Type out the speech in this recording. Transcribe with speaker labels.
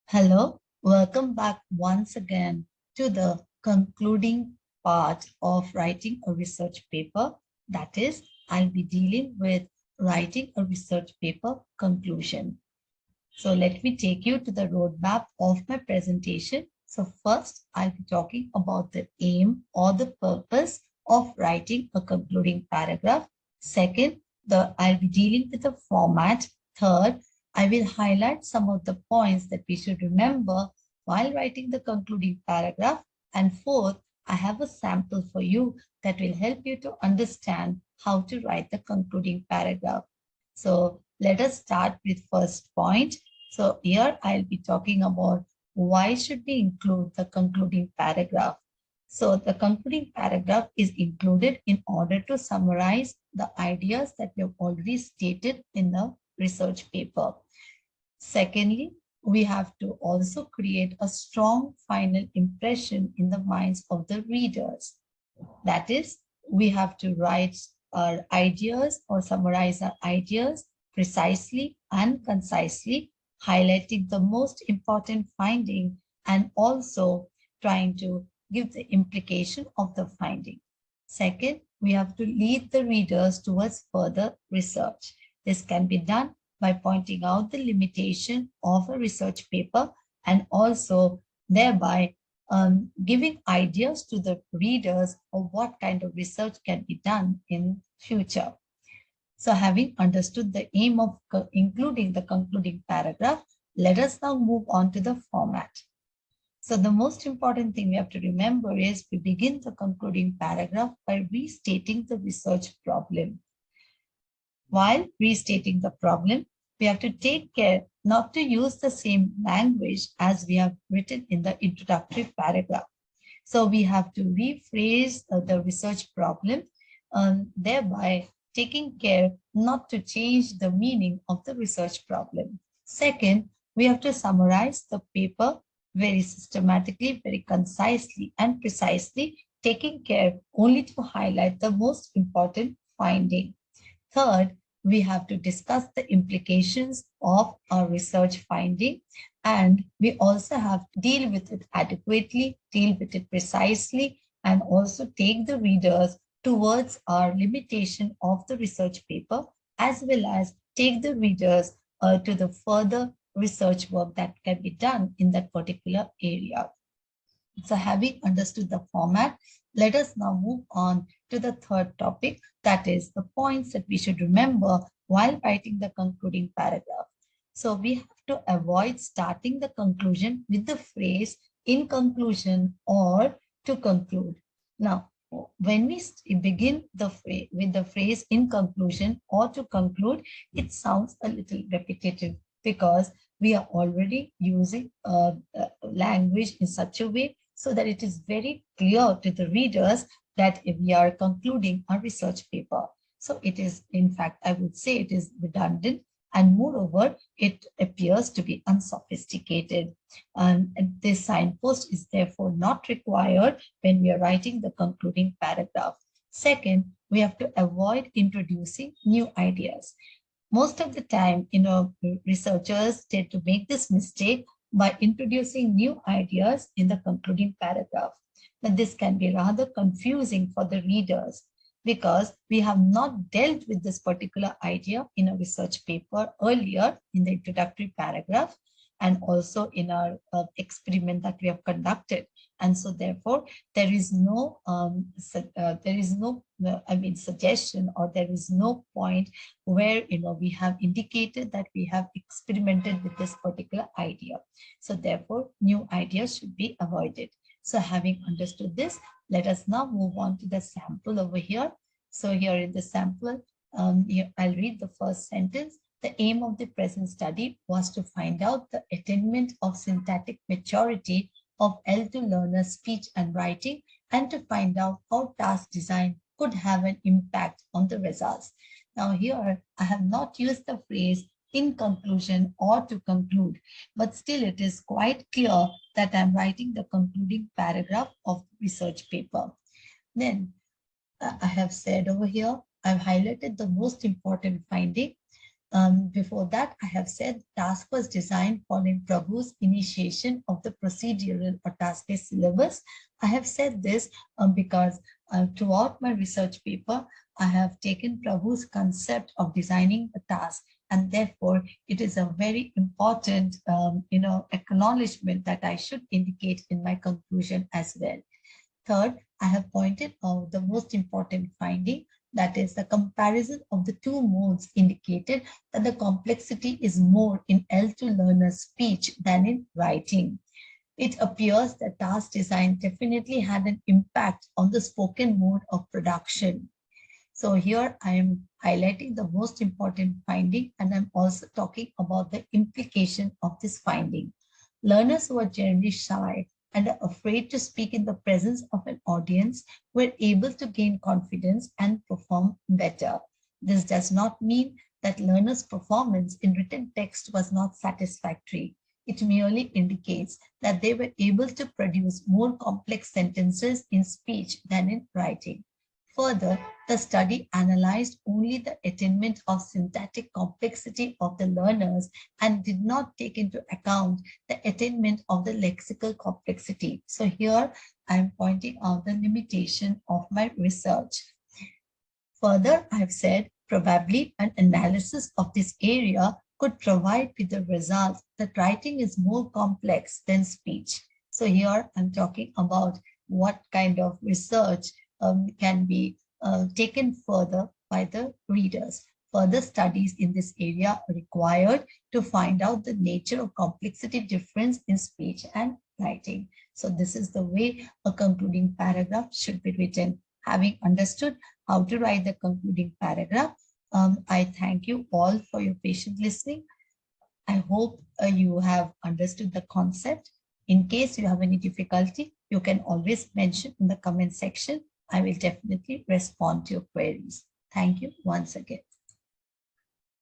Speaker 1: Hello, welcome back once again to the concluding part of writing a research paper. That is, I'll be dealing with writing a research paper conclusion. So let me take you to the roadmap of my presentation. So first, I'll be talking about the aim or the purpose of writing a concluding paragraph. Second, I'll be dealing with the format. Third, I will highlight some of the points that we should remember while writing the concluding paragraph. And fourth, I have a sample for you that will help you to understand how to write the concluding paragraph. So let us start with first point. So here I'll be talking about why should we include the concluding paragraph. So the concluding paragraph is included in order to summarize the ideas that we have already stated in the research paper. Secondly, we have to also create a strong final impression in the minds of the readers. That is, we have to write our ideas or summarize our ideas precisely and concisely, highlighting the most important finding and also trying to give the implication of the finding. Second, we have to lead the readers towards further research. This can be done by pointing out the limitation of a research paper and also thereby giving ideas to the readers of what kind of research can be done in future. So having understood the aim of including the concluding paragraph, let us now move on to the format. So the most important thing we have to remember is we begin the concluding paragraph by restating the research problem. While restating the problem, we have to take care not to use the same language as we have written in the introductory paragraph. So we have to rephrase the research problem, thereby taking care not to change the meaning of the research problem. Second, we have to summarize the paper very systematically, very concisely and precisely, taking care only to highlight the most important finding. Third, we have to discuss the implications of our research finding, and we also have to deal with it adequately, deal with it precisely, and also take the readers towards our limitation of the research paper, as well as take the readers to the further research work that can be done in that particular area. So having understood the format, let us now move on to the third topic, that is the points that we should remember while writing the concluding paragraph. So we have to avoid starting the conclusion with the phrase in conclusion or to conclude. Now, when we begin with the phrase in conclusion or to conclude, it sounds a little repetitive because we are already using language in such a way so that it is very clear to the readers that we are concluding a research paper. So it is, in fact, I would say it is redundant, and moreover, it appears to be unsophisticated. And this signpost is therefore not required when we are writing the concluding paragraph. Second, we have to avoid introducing new ideas. Most of the time, researchers tend to make this mistake by introducing new ideas in the concluding paragraph. But this can be rather confusing for the readers because we have not dealt with this particular idea in a research paper earlier in the introductory paragraph and also in our experiment that we have conducted. And so therefore, there is no suggestion, or there is no point where we have indicated that we have experimented with this particular idea. So therefore, new ideas should be avoided. So having understood this, let us now move on to the sample over here. So here in the sample, I'll read the first sentence. The aim of the present study was to find out the attainment of syntactic maturity of L2 learners' speech and writing, and to find out how task design could have an impact on the results. Now here, I have not used the phrase in conclusion or to conclude, but still it is quite clear that I'm writing the concluding paragraph of the research paper. Then I have said over here, I've highlighted the most important finding. Before that, I have said task was designed following Prabhu's initiation of the procedural or task-based syllabus. I have said this because throughout my research paper, I have taken Prabhu's concept of designing a task, and therefore it is a very important, acknowledgement that I should indicate in my conclusion as well. Third, I have pointed out the most important finding, that is the comparison of the two modes indicated that the complexity is more in L2 learner's speech than in writing. It appears that task design definitely had an impact on the spoken mode of production. So here I am highlighting the most important finding, and I'm also talking about the implication of this finding. Learners who are generally shy and are afraid to speak in the presence of an audience were able to gain confidence and perform better. This does not mean that learners' performance in written text was not satisfactory. It merely indicates that they were able to produce more complex sentences in speech than in writing. Further, the study analyzed only the attainment of syntactic complexity of the learners and did not take into account the attainment of the lexical complexity. So here I am pointing out the limitation of my research. Further, I have said probably an analysis of this area could provide with the result that writing is more complex than speech. So here I'm talking about what kind of research can be taken further by the readers. Further studies in this area are required to find out the nature of complexity difference in speech and writing. So this is the way a concluding paragraph should be written. Having understood how to write the concluding paragraph, I thank you all for your patient listening. I hope you have understood the concept. In case you have any difficulty, you can always mention in the comment section. I will definitely respond to your queries. Thank you once again.